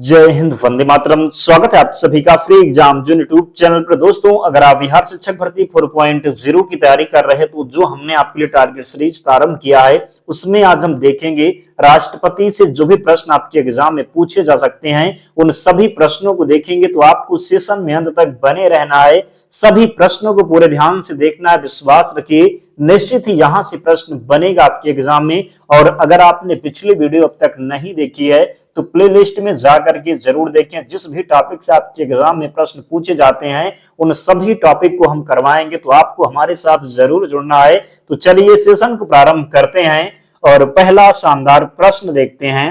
जय हिंद, वंदे मातरम। स्वागत है आप सभी का फ्री एग्जाम जो यूट्यूब चैनल पर। दोस्तों, अगर आप बिहार शिक्षक भर्ती 4.0 की तैयारी कर रहे हैं तो जो हमने आपके लिए टारगेट सीरीज प्रारंभ किया है उसमें आज हम देखेंगे राष्ट्रपति से जो भी प्रश्न आपके एग्जाम में पूछे जा सकते हैं उन सभी प्रश्नों को देखेंगे। तो आपको सेशन में अंत तक बने रहना है, सभी प्रश्नों को पूरे ध्यान से देखना है। विश्वास रखिए, निश्चित ही यहां से प्रश्न बनेगा आपके एग्जाम में। और अगर आपने पिछली वीडियो अब तक नहीं देखी है तो प्लेलिस्ट में जाकर के जरूर देखें। जिस भी टॉपिक से आपके एग्जाम में प्रश्न पूछे जाते हैं उन सभी टॉपिक को हम करवाएंगे, तो आपको हमारे साथ जरूर जुड़ना है। तो चलिए सेशन को प्रारंभ करते हैं और पहला शानदार प्रश्न देखते हैं।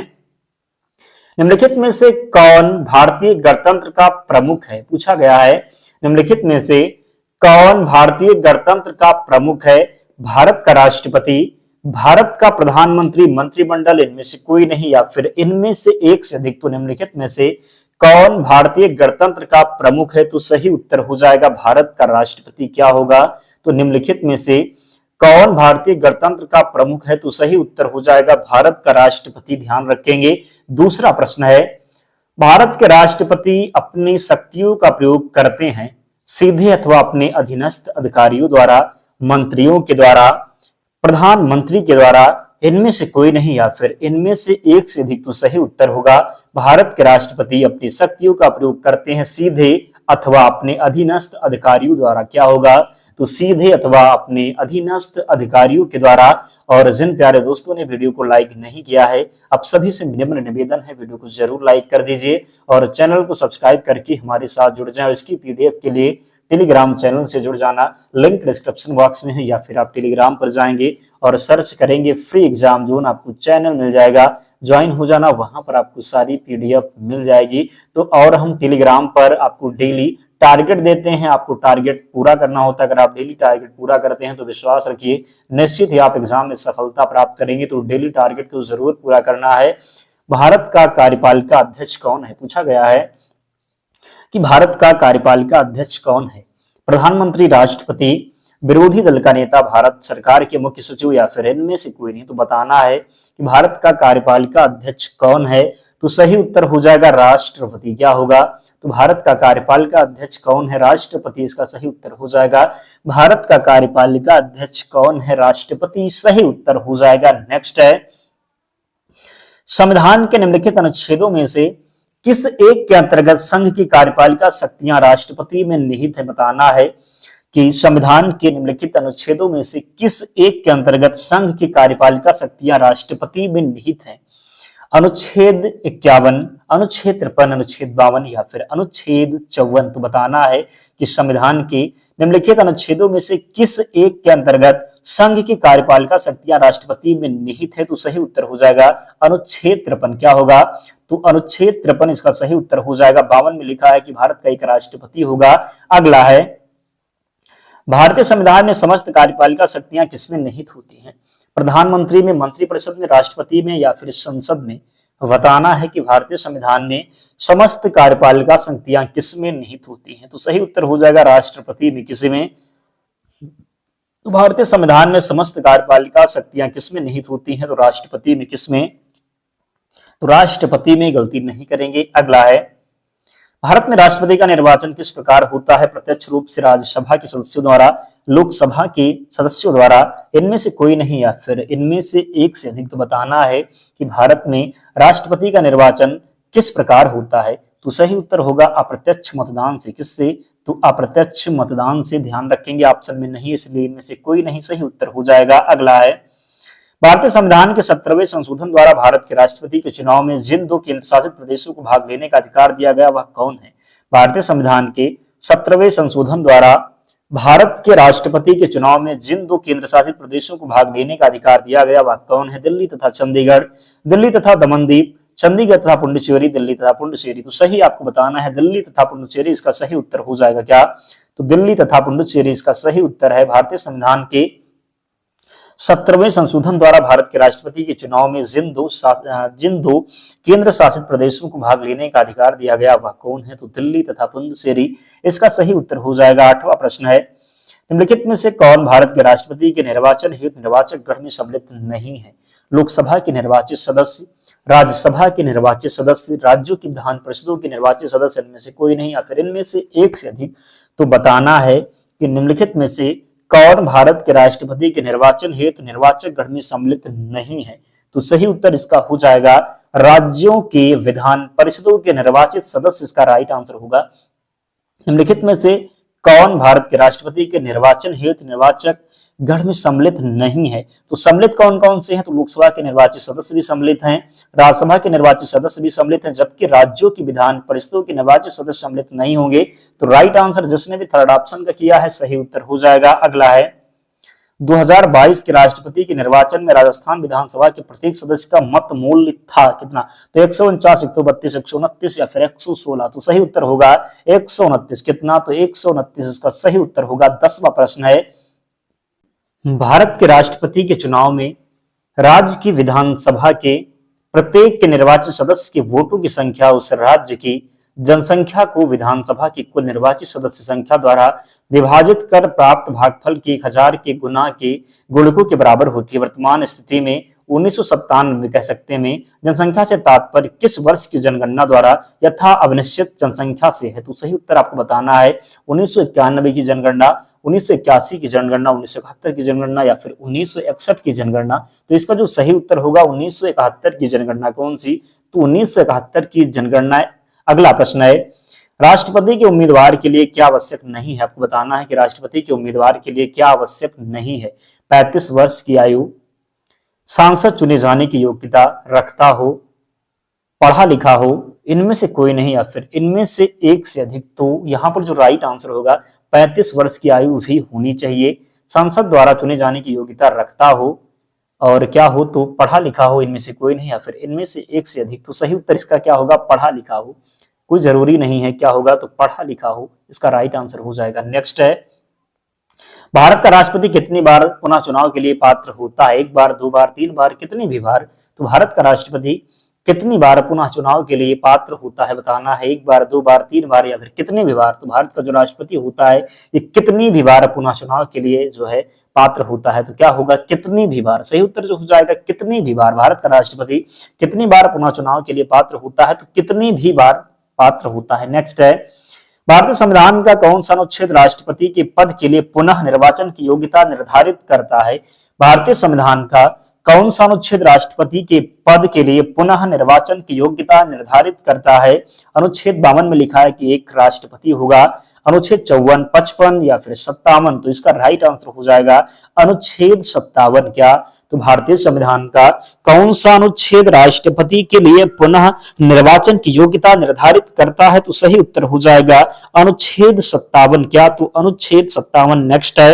निम्नलिखित में से कौन भारतीय गणतंत्र का प्रमुख है? पूछा गया है निम्नलिखित में से कौन भारतीय गणतंत्र का प्रमुख है? भारत का राष्ट्रपति, भारत का प्रधानमंत्री, मंत्रिमंडल, इनमें से कोई नहीं, या फिर इनमें से एक से अधिक। तो निम्नलिखित में से कौन भारतीय गणतंत्र का प्रमुख है? तो सही उत्तर हो जाएगा भारत का राष्ट्रपति। क्या होगा? तो निम्नलिखित में से कौन भारतीय गणतंत्र का प्रमुख है? तो सही उत्तर हो जाएगा भारत का राष्ट्रपति। ध्यान रखेंगे। दूसरा प्रश्न है, भारत के राष्ट्रपति अपनी शक्तियों का प्रयोग करते हैं सीधे अथवा अपने अधीनस्थ अधिकारियों द्वारा, मंत्रियों के द्वारा, प्रधानमंत्री के द्वारा, इनमें से कोई नहीं, या फिर इनमें से एक से अधिक। तो सही उत्तर होगा भारत के राष्ट्रपति अपनी शक्तियों का प्रयोग करते हैं सीधे अथवा अपने अधीनस्थ अधिकारियों द्वारा। क्या होगा? तो सीधे अथवा अपने अधीनस्थ अधिकारियों के द्वारा। और जिन प्यारे दोस्तों ने वीडियो को लाइक नहीं किया है, आप सभी से विनम्र निवेदन है वीडियो को जरूर लाइक कर दीजिए और चैनल को सब्सक्राइब करके हमारे साथ जुड़ जाएं। इसकी पीडीएफ के लिए टेलीग्राम चैनल से जुड़ जाना, लिंक डिस्क्रिप्शन बॉक्स में है, या फिर आप टेलीग्राम पर जाएंगे और सर्च करेंगे फ्री एग्जाम जोन, आपको चैनल मिल जाएगा, ज्वाइन हो जाना। वहां पर आपको सारी पीडीएफ मिल जाएगी। तो और हम टेलीग्राम पर आपको डेली टारगेट देते हैं, आपको टारगेट पूरा करना होता है। अगर आप डेली टारगेट पूरा करते हैं तो विश्वास रखिए निश्चित ही आप एग्जाम में सफलता प्राप्त करेंगे। तो डेली टारगेट को जरूर पूरा करना है। भारत का कार्यपालिका अध्यक्ष कौन है? पूछा गया है कि भारत का कार्यपालिका अध्यक्ष कौन है? प्रधानमंत्री, राष्ट्रपति, विरोधी दल का नेता, भारत सरकार के मुख्य सचिव, या फिर इनमें से कोई नहीं। तो बताना है कि भारत का कार्यपालिका अध्यक्ष कौन है? तो सही उत्तर हो जाएगा राष्ट्रपति। क्या होगा? तो भारत का कार्यपालिका अध्यक्ष कौन है? राष्ट्रपति। इसका सही उत्तर हो जाएगा भारत का कार्यपालिका अध्यक्ष कौन है? राष्ट्रपति। सही उत्तर हो जाएगा। नेक्स्ट है, संविधान के निम्नलिखित अनुच्छेदों में से किस एक के अंतर्गत संघ की कार्यपालिका शक्तियां राष्ट्रपति में निहित है? बताना है कि संविधान के निम्नलिखित अनुच्छेदों में से किस एक के अंतर्गत संघ की कार्यपालिका शक्तियां राष्ट्रपति में निहित है? अनुच्छेद 51, अनुच्छेद 53, अनुच्छेद 52, या फिर अनुच्छेद 54। तो बताना है कि संविधान के निम्नलिखित अनुच्छेदों में से किस एक के अंतर्गत संघ की कार्यपालिका शक्तियां राष्ट्रपति में निहित है? तो सही उत्तर हो जाएगा अनुच्छेद 53। क्या होगा? तो अनुच्छेद 53 इसका सही उत्तर हो जाएगा। 52 में लिखा है कि भारत का एक राष्ट्रपति होगा। अगला है, भारतीय संविधान में समस्त कार्यपालिका शक्तियां किसमें निहित होती हैं? प्रधानमंत्री में, मंत्रिपरिषद में, राष्ट्रपति में, या फिर संसद में? बताना है कि भारतीय संविधान में समस्त कार्यपालिका शक्तियां किसमें निहित होती हैं? तो सही उत्तर हो जाएगा राष्ट्रपति में। किसी में? तो भारतीय संविधान में समस्त कार्यपालिका शक्तियां किसमें निहित होती हैं? तो राष्ट्रपति में। किसमें? तो राष्ट्रपति में। गलती नहीं करेंगे। अगला है, भारत में राष्ट्रपति का निर्वाचन किस प्रकार होता है? प्रत्यक्ष रूप से, राज्यसभा के सदस्यों द्वारा, लोकसभा के सदस्यों द्वारा, इनमें से कोई नहीं, या फिर इनमें से एक से अधिक। तो बताना है कि भारत में राष्ट्रपति का निर्वाचन किस प्रकार होता है? तो सही उत्तर होगा अप्रत्यक्ष मतदान से। किससे? तो अप्रत्यक्ष मतदान से। ध्यान रखेंगे, ऑप्शन में नहीं, इसलिए इनमें से कोई नहीं सही उत्तर हो जाएगा। अगला है, भारतीय संविधान के 17वें संशोधन द्वारा भारत के राष्ट्रपति के चुनाव में जिन दो केंद्र शासित प्रदेशों को भाग लेने का अधिकार दिया गया वह कौन है? भारतीय संविधान के 17वें संशोधन द्वारा भारत के राष्ट्रपति के चुनाव में जिन दो केंद्र शासित प्रदेशों को भाग लेने का अधिकार दिया गया वह कौन है? दिल्ली तथा चंडीगढ़, दिल्ली तथा दमनदीप, चंडीगढ़ तथा पुडुचेरी, दिल्ली तथा पुडुचेरी। तो सही आपको बताना है दिल्ली तथा पुडुचेरी। इसका सही उत्तर हो जाएगा क्या? तो दिल्ली तथा पुडुचेरी इसका सही उत्तर है। भारतीय संविधान के 17वें संशोधन द्वारा भारत के राष्ट्रपति के चुनाव में जिन दो केंद्र शासित प्रदेशों को भाग लेने का अधिकार दिया गया वह कौन है? तो दिल्ली तथा पुडुचेरी। इसका सही उत्तर हो जाएगा। 8वां प्रश्न है, निम्नलिखित में से कौन भारत के राष्ट्रपति के निर्वाचन हेतु निर्वाचक गण में सम्मिलित नहीं है? लोकसभा के निर्वाचित सदस्य, राज्यसभा के निर्वाचित सदस्य, राज्यों की विधान परिषदों के निर्वाचित सदस्य इनमें से कोई नहीं, या फिर इनमें से एक से अधिक। तो बताना है कि निम्नलिखित में से कौन भारत के राष्ट्रपति के निर्वाचन हेतु निर्वाचक गण में सम्मिलित नहीं है। तो सही उत्तर इसका हो जाएगा राज्यों के विधान परिषदों के निर्वाचित सदस्य, इसका राइट आंसर होगा। निम्नलिखित में से कौन भारत के राष्ट्रपति के निर्वाचन हेतु निर्वाचक गण में सम्मिलित नहीं है। तो सम्मिलित कौन कौन से हैं, तो लोकसभा के निर्वाचित सदस्य भी सम्मिलित हैं, राज्यसभा के निर्वाचित सदस्य भी सम्मिलित हैं, जबकि राज्यों की विधान परिषदों के निर्वाचित सदस्य सम्मिलित नहीं होंगे। तो राइट आंसर जिसने भी थर्ड ऑप्शन का किया है सही उत्तर हो जाएगा। अगला है 2022 के राष्ट्रपति के निर्वाचन में राजस्थान विधानसभा के प्रत्येक सदस्य का मत मूल्य था कितना। तो 149, 132, 129 या फिर 116। तो सही उत्तर होगा 129। कितना, तो 129 इसका सही उत्तर होगा। 10वां प्रश्न है, भारत के राष्ट्रपति के चुनाव में राज्य की विधानसभा के प्रत्येक के निर्वाचित सदस्य के वोटों की संख्या उस राज्य की जनसंख्या को विधानसभा की कुल निर्वाचित सदस्य संख्या द्वारा विभाजित कर प्राप्त भागफल के 1000 के गुना के गुणकों के बराबर होती है। वर्तमान स्थिति में 1997 कह सकते में जनसंख्या से तात्पर्य किस वर्ष की जनगणना द्वारा यथा अवनिश्चित जनसंख्या से है। तो सही उत्तर आपको बताना है 1991 की जनगणना, 1981 की जनगणना, 1971 की जनगणना या फिर 1961 की जनगणना। तो इसका जो सही उत्तर होगा 1971 की जनगणना। कौन सी, तो 1971 की जनगणना। अगला प्रश्न है, राष्ट्रपति के उम्मीदवार के लिए क्या आवश्यक नहीं है। आपको बताना है कि राष्ट्रपति के उम्मीदवार के लिए क्या आवश्यक नहीं है। 35 वर्ष की आयु, सांसद चुने जाने की योग्यता रखता हो, पढ़ा लिखा हो, इनमें से कोई नहीं या फिर इनमें से एक से अधिक। तो यहाँ पर जो राइट आंसर होगा 35 वर्ष की आयु भी होनी चाहिए, संसद द्वारा चुने जाने की योग्यता रखता हो और क्या हो, तो पढ़ा लिखा हो, इनमें से कोई नहीं या फिर इनमें से एक से अधिक। तो सही उत्तर इसका क्या होगा, पढ़ा लिखा हो। कोई जरूरी नहीं है क्या होगा, तो पढ़ा लिखा हो, इसका राइट आंसर हो जाएगा। नेक्स्ट है, भारत का राष्ट्रपति कितनी बार पुनः चुनाव के लिए पात्र होता है। 1 बार, 2 बार, 3 बार, कितनी भी बार। तो भारत का राष्ट्रपति कितनी बार पुनः चुनाव के लिए पात्र होता है बताना है। 1 बार, 2 बार, 3 बार या फिर कितनी भी बार। तो भारत का जो राष्ट्रपति होता है ये कितनी भी बार पुनः चुनाव के लिए जो है पात्र होता है। तो क्या होगा, कितनी भी बार। सही उत्तर जो हो जाएगा कितनी भी बार। भारत का राष्ट्रपति कितनी बार पुनः चुनाव के लिए पात्र होता है, तो कितनी भी बार पात्र होता है। नेक्स्ट है, भारतीय संविधान का कौन सा अनुच्छेद राष्ट्रपति के पद के लिए पुनः निर्वाचन की योग्यता निर्धारित करता है। भारतीय संविधान का कौन सा अनुच्छेद राष्ट्रपति के पद के लिए पुनः निर्वाचन की योग्यता निर्धारित करता है। अनुच्छेद 52 में लिखा है कि एक राष्ट्रपति होगा। अनुच्छेद 54, 55 या फिर 57। तो इसका राइट आंसर हो जाएगा अनुच्छेद 57। क्या, तो भारतीय संविधान का कौन सा अनुच्छेद राष्ट्रपति के लिए पुनः निर्वाचन की योग्यता निर्धारित करता है। तो सही उत्तर हो जाएगा अनुच्छेद 57। क्या, तो अनुच्छेद 57। नेक्स्ट है,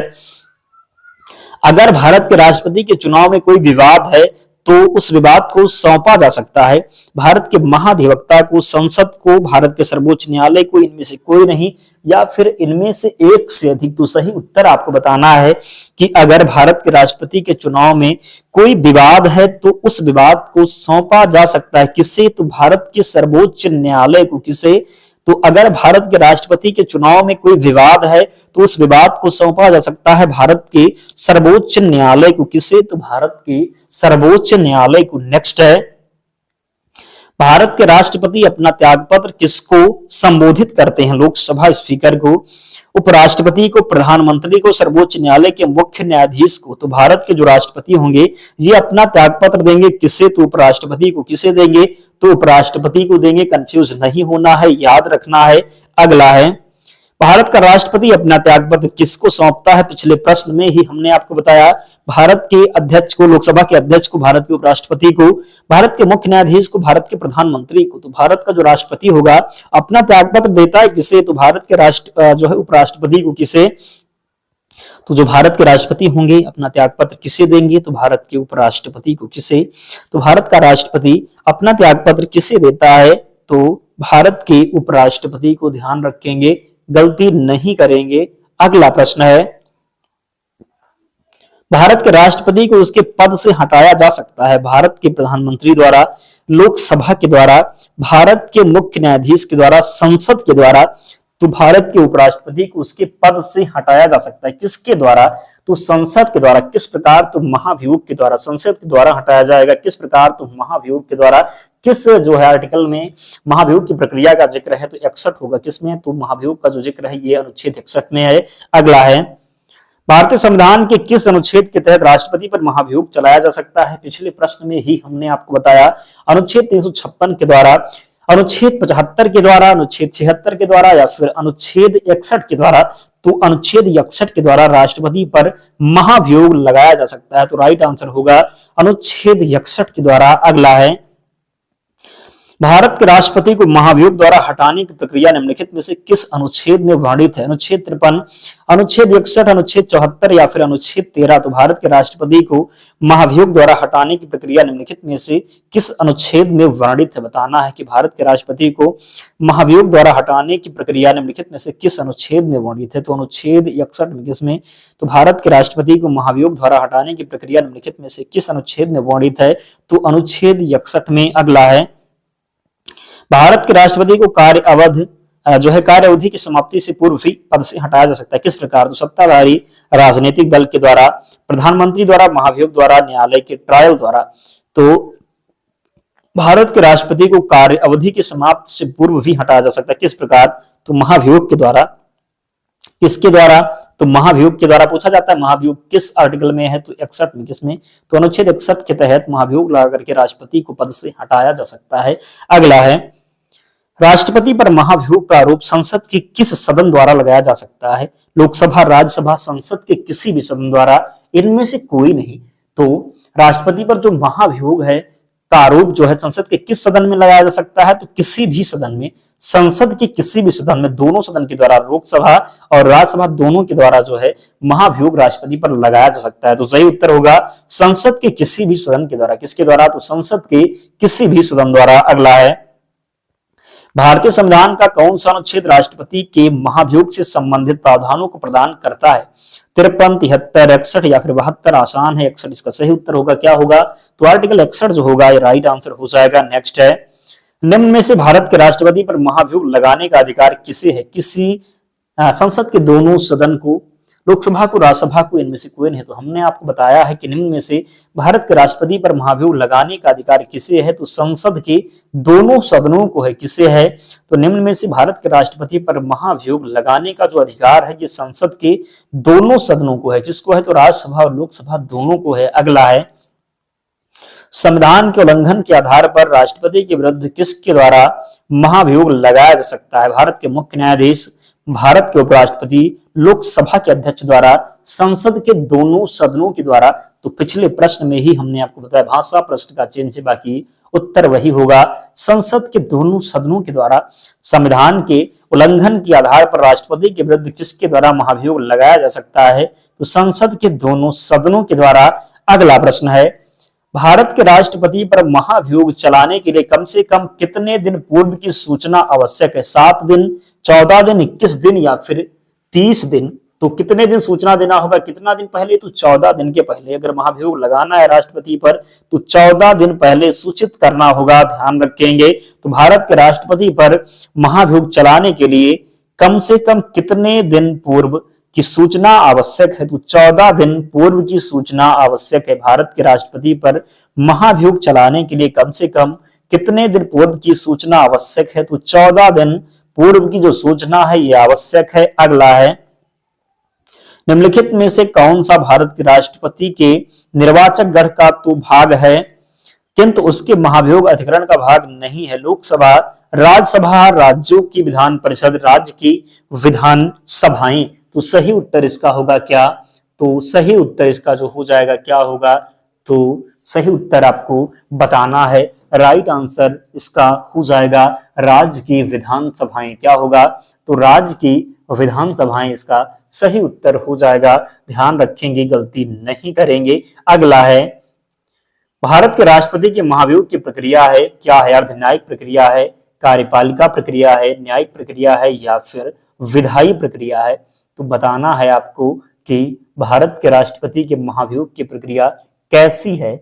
अगर भारत के राष्ट्रपति के चुनाव में कोई विवाद है तो उस विवाद को सौंपा जा सकता है भारत के महाधिवक्ता को, संसद को, भारत के सर्वोच्च न्यायालय को, इनमें से कोई नहीं या फिर इनमें से एक से अधिक। तो सही उत्तर आपको बताना है कि अगर भारत के राष्ट्रपति के चुनाव में कोई विवाद है तो उस विवाद को सौंपा जा सकता है किसे, तो भारत के सर्वोच्च न्यायालय को। किसे, तो अगर भारत के राष्ट्रपति के चुनाव में कोई विवाद है तो उस विवाद को सौंपा जा सकता है भारत के सर्वोच्च न्यायालय को। किसे, तो भारत के सर्वोच्च न्यायालय को। नेक्स्ट है, भारत के राष्ट्रपति अपना त्यागपत्र किसको संबोधित करते हैं। लोकसभा स्पीकर को, उपराष्ट्रपति को, प्रधानमंत्री को, सर्वोच्च न्यायालय के मुख्य न्यायाधीश को। तो भारत के जो राष्ट्रपति होंगे ये अपना त्यागपत्र देंगे किसे, तो उपराष्ट्रपति को। किसे देंगे, तो उपराष्ट्रपति को देंगे। कंफ्यूज नहीं होना है, याद रखना है। अगला है, भारत का राष्ट्रपति अपना त्यागपत्र किसको सौंपता है। पिछले प्रश्न में ही हमने आपको बताया, भारत के अध्यक्ष को, लोकसभा के अध्यक्ष को, भारत के उपराष्ट्रपति को, भारत के मुख्य न्यायाधीश को, भारत के प्रधानमंत्री को। तो भारत का जो राष्ट्रपति होगा अपना त्यागपत्र देता है किसे, तो भारत के जो है उपराष्ट्रपति को। किसे, तो जो भारत के राष्ट्रपति होंगे अपना त्यागपत्र किसे देंगे, तो भारत के उपराष्ट्रपति को। किसे, तो भारत का राष्ट्रपति अपना त्यागपत्र किसे देता है, तो भारत के उपराष्ट्रपति को। ध्यान रखेंगे, गलती नहीं करेंगे। अगला प्रश्न है, भारत के राष्ट्रपति को उसके पद से हटाया जा सकता है भारत के प्रधानमंत्री द्वारा, लोकसभा के द्वारा, भारत के मुख्य न्यायाधीश के द्वारा, संसद के द्वारा। तो भारत के उपराष्ट्रपति को उसके पद से हटाया जा सकता है। किसके द्वारा? तो संसद के द्वारा। किस प्रकार? तो महाभियोग के द्वारा, संसद के द्वारा हटाया जाएगा। किस प्रकार? तो महाभियोग के द्वारा। किस जो है आर्टिकल में महाभियोग की प्रक्रिया का जिक्र है? तो 61 होगा। किसमें? तो महाभियोग का जो जिक्र है ये अनुच्छेद 61 में है। अगला है, भारतीय संविधान के किस अनुच्छेद के तहत राष्ट्रपति पर महाभियोग चलाया जा सकता है? पिछले प्रश्न में ही हमने आपको बताया, अनुच्छेद 356 के द्वारा, अनुच्छेद 75 के द्वारा, अनुच्छेद 76 के द्वारा या फिर अनुच्छेद 61 के द्वारा। तो अनुच्छेद 61 के द्वारा राष्ट्रपति पर महाभियोग लगाया जा सकता है। तो राइट आंसर होगा अनुच्छेद 61 के द्वारा। अगला है, भारत के राष्ट्रपति को महाभियोग द्वारा हटाने की प्रक्रिया निम्नलिखित में से किस अनुच्छेद में वर्णित है? अनुच्छेद 53, अनुच्छेद 61, अनुच्छेद 74 या फिर अनुच्छेद 13। तो भारत के राष्ट्रपति को महाभियोग द्वारा हटाने की प्रक्रिया निम्नलिखित में से किस अनुच्छेद में वर्णित है? बताना है कि भारत के राष्ट्रपति को महाभियोग द्वारा हटाने की प्रक्रिया निम्नलिखित में से किस अनुच्छेद में वर्णित है? तो अनुच्छेद 61 में। किसमें? तो भारत के राष्ट्रपति को महाभियोग द्वारा हटाने की प्रक्रिया निम्नलिखित में से किस अनुच्छेद में वर्णित है? तो अनुच्छेद 61 में। अगला है, भारत के राष्ट्रपति को कार्य अवधि की समाप्ति से पूर्व भी पद से हटाया जा सकता है। किस प्रकार? तो सत्ताधारी राजनीतिक दल के द्वारा, प्रधानमंत्री द्वारा, महाभियोग द्वारा, न्यायालय के ट्रायल द्वारा। तो भारत के राष्ट्रपति को कार्य अवधि की समाप्ति से पूर्व भी हटाया जा सकता है। किस प्रकार? तो महाभियोग के द्वारा। किसके द्वारा? तो महाभियोग के द्वारा पूछा जाता है। महाभियोग किस आर्टिकल में है? तो 61 में। किसमें? तो अनुच्छेद 61 के तहत महाभियोग लगा करके राष्ट्रपति को पद से हटाया जा सकता है। अगला है, राष्ट्रपति पर महाभियोग का आरोप संसद के किस सदन द्वारा लगाया जा सकता है? लोकसभा, राज्यसभा, संसद के किसी भी सदन द्वारा, इनमें से कोई नहीं। तो राष्ट्रपति पर जो महाभियोग है का आरोप जो है संसद के किस सदन में लगाया जा सकता है? तो किसी भी सदन में, संसद के किसी भी सदन में, दोनों सदन के द्वारा, लोकसभा और राज्यसभा दोनों के द्वारा जो है महाभियोग राष्ट्रपति पर लगाया जा सकता है। तो सही उत्तर होगा संसद के किसी भी सदन के द्वारा। किसके द्वारा? तो संसद के किसी भी सदन द्वारा। अगला है, भारतीय संविधान का कौन सा अनुच्छेद राष्ट्रपति के महाभियोग से संबंधित प्रावधानों को प्रदान करता है? 53, 73, 61 या फिर 72? आसान है, 61 इसका सही उत्तर होगा। क्या होगा? तो आर्टिकल 61 जो होगा ये राइट आंसर हो जाएगा। नेक्स्ट है, निम्न में से भारत के राष्ट्रपति पर महाभियोग लगाने का अधिकार किसे है? किसी संसद के दोनों सदन को, लोकसभा को, राज्यसभा को, इनमें से कोई नहीं। तो हमने आपको बताया है कि निम्न में से भारत के राष्ट्रपति पर महाभियोग लगाने का अधिकार किसे है? तो संसद के दोनों सदनों को है। किसे है? तो निम्न में से भारत के राष्ट्रपति पर महाभियोग लगाने का जो अधिकार है ये संसद के दोनों सदनों को है। किसको है? तो राज्यसभा और लोकसभा दोनों को है। अगला है, संविधान के उल्लंघन के आधार पर राष्ट्रपति के विरुद्ध किसके द्वारा महाभियोग लगाया जा सकता है? भारत के मुख्य न्यायाधीश, भारत के उपराष्ट्रपति, लोकसभा के अध्यक्ष द्वारा, संसद के दोनों सदनों के द्वारा। तो पिछले प्रश्न में ही हमने आपको बताया, भाषा प्रश्न का चेंज है, बाकी उत्तर वही होगा। संसद के दोनों सदनों के द्वारा संविधान के उल्लंघन के आधार पर राष्ट्रपति के विरुद्ध किसके द्वारा महाभियोग लगाया जा सकता है? तो संसद के दोनों सदनों के द्वारा। अगला प्रश्न है, भारत के राष्ट्रपति पर महाभियोग चलाने के लिए कम से कम कितने दिन पूर्व की सूचना आवश्यक है? 7 दिन, 14 दिन, 21 दिन या फिर 30 दिन? तो कितने दिन सूचना देना होगा? कितना दिन पहले? तो 14 दिन के पहले। अगर महाभियोग लगाना है राष्ट्रपति पर तो 14 दिन पहले सूचित करना होगा, ध्यान रखेंगे। तो भारत के राष्ट्रपति पर महाभियोग चलाने के लिए कम से कम कितने दिन पूर्व की सूचना आवश्यक है? तो 14 दिन पूर्व की सूचना आवश्यक है। भारत के राष्ट्रपति पर महाभियोग चलाने के लिए कम से कम कितने दिन पूर्व की सूचना आवश्यक है? तो 14 दिन पूर्व की जो सूचना है ये आवश्यक है। अगला है, निम्नलिखित में से कौन सा भारत के राष्ट्रपति के निर्वाचक गण का तो भाग है किंतु उसके महाभियोग अधिकरण का भाग नहीं है? लोकसभा, राज्यसभा, राज्यों की विधान परिषद, राज्य की विधान सभाएं। तो सही उत्तर इसका होगा क्या? तो सही उत्तर इसका जो हो जाएगा क्या होगा? तो सही उत्तर आपको बताना है। राइट आंसर इसका हो जाएगा राज्य की विधान सभाएं। क्या होगा? तो राज्य की विधान सभाएं इसका सही उत्तर हो जाएगा। ध्यान रखेंगे, गलती नहीं करेंगे। अगला है, भारत के राष्ट्रपति के महाभियोग की प्रक्रिया है क्या है? अर्धन्यायिक प्रक्रिया है, कार्यपालिका प्रक्रिया है, न्यायिक प्रक्रिया है या फिर विधायी प्रक्रिया है? तो बताना है आपको कि भारत के राष्ट्रपति के महाभियोग की प्रक्रिया कैसी है?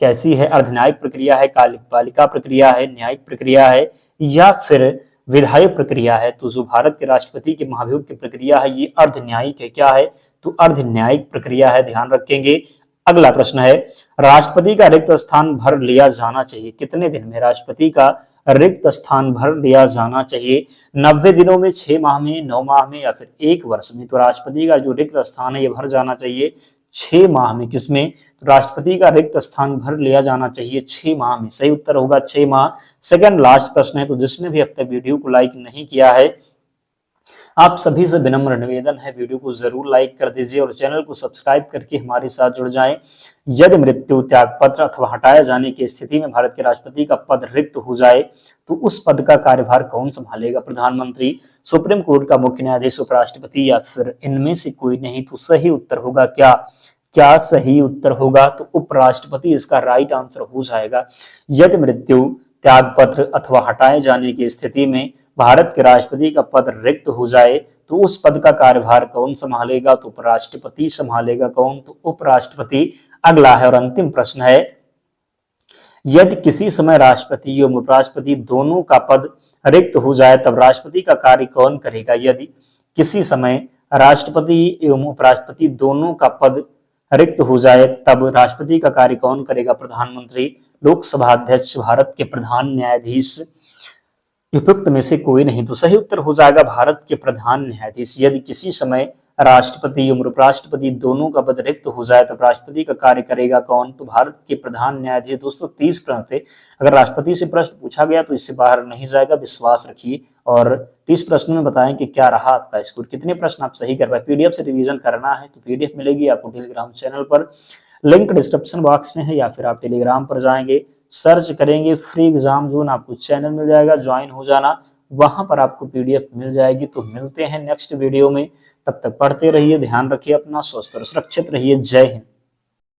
कैसी है? अर्धन्यायिक प्रक्रिया है, कार्यपालिका प्रक्रिया है, न्यायिक प्रक्रिया है या फिर विधायी प्रक्रिया है, तो जो भारत के राष्ट्रपति के महाभियोग की प्रक्रिया है ये अर्ध न्यायिक है। क्या है? तो अर्ध न्यायिक प्रक्रिया है, ध्यान रखेंगे। अगला प्रश्न है, राष्ट्रपति का रिक्त स्थान भर लिया जाना चाहिए कितने दिन में? राष्ट्रपति का रिक्त स्थान भर लिया जाना चाहिए 90 दिनों में, 6 माह में, 9 माह में या फिर 1 वर्ष में? तो राष्ट्रपति का जो रिक्त स्थान है ये भर जाना चाहिए 6 माह में। किसमें? तो राष्ट्रपति का रिक्त स्थान भर लिया जाना चाहिए 6 माह में। सही उत्तर होगा 6 माह। सेकंड लास्ट प्रश्न है, तो जिसने भी अब तक वीडियो को लाइक नहीं किया है, आप सभी से विनम्र निवेदन है वीडियो को जरूर लाइक कर दीजिए और चैनल को सब्सक्राइब करके हमारे साथ जुड़ जाएं। यदि मृत्यु, त्याग पत्र अथवा हटाए जाने की स्थिति में भारत के राष्ट्रपति का पद रिक्त हो जाए तो उस पद का कार्यभार कौन संभालेगा? प्रधानमंत्री, सुप्रीम कोर्ट का मुख्य न्यायाधीश, उपराष्ट्रपति या फिर इनमें से कोई नहीं? तो सही उत्तर होगा क्या? क्या सही उत्तर होगा? तो उपराष्ट्रपति इसका राइट आंसर हो जाएगा। यदि मृत्यु, त्याग पत्र अथवा हटाए जाने की स्थिति में भारत के राष्ट्रपति का पद रिक्त हो जाए तो उस पद का कार्यभार कौन संभालेगा? तो उपराष्ट्रपति संभालेगा। कौन? तो उपराष्ट्रपति। अगला है और अंतिम प्रश्न है, यदि किसी समय राष्ट्रपति एवं उपराष्ट्रपति दोनों का पद रिक्त हो जाए तब राष्ट्रपति का कार्य कौन करेगा? यदि किसी समय राष्ट्रपति एवं उपराष्ट्रपति दोनों का पद रिक्त हो जाए तब राष्ट्रपति का कार्य कौन करेगा? प्रधानमंत्री, लोकसभा अध्यक्ष, भारत के प्रधान न्यायाधीश, उपयुक्त में से कोई नहीं? तो सही उत्तर हो जाएगा भारत के प्रधान न्यायाधीश। यदि किसी समय राष्ट्रपति एवं उपराष्ट्रपति दोनों का पद रिक्त हो जाए तब राष्ट्रपति का कार्य करेगा कौन? तो भारत के प्रधान न्यायाधीश। दोस्तों 30 प्रश्न थे, अगर राष्ट्रपति से प्रश्न पूछा गया तो इससे बाहर नहीं जाएगा, विश्वास रखिए। और 30 प्रश्न में बताएं कि क्या रहा आपका स्कोर, कितने प्रश्न आप सही कर पाए। पीडीएफ से रिवीजन करना है तो पीडीएफ मिलेगी आपको टेलीग्राम चैनल पर, लिंक डिस्क्रिप्शन बॉक्स में है, या फिर आप टेलीग्राम पर जाएंगे, सर्च करेंगे फ्री एग्जाम जोन, आपको चैनल मिल जाएगा, ज्वाइन हो जाना, वहां पर आपको पीडीएफ मिल जाएगी। तो मिलते हैं नेक्स्ट वीडियो में, तब तक पढ़ते रहिए, ध्यान रखिए अपना, स्वस्थ और सुरक्षित रहिए। जय हिंद।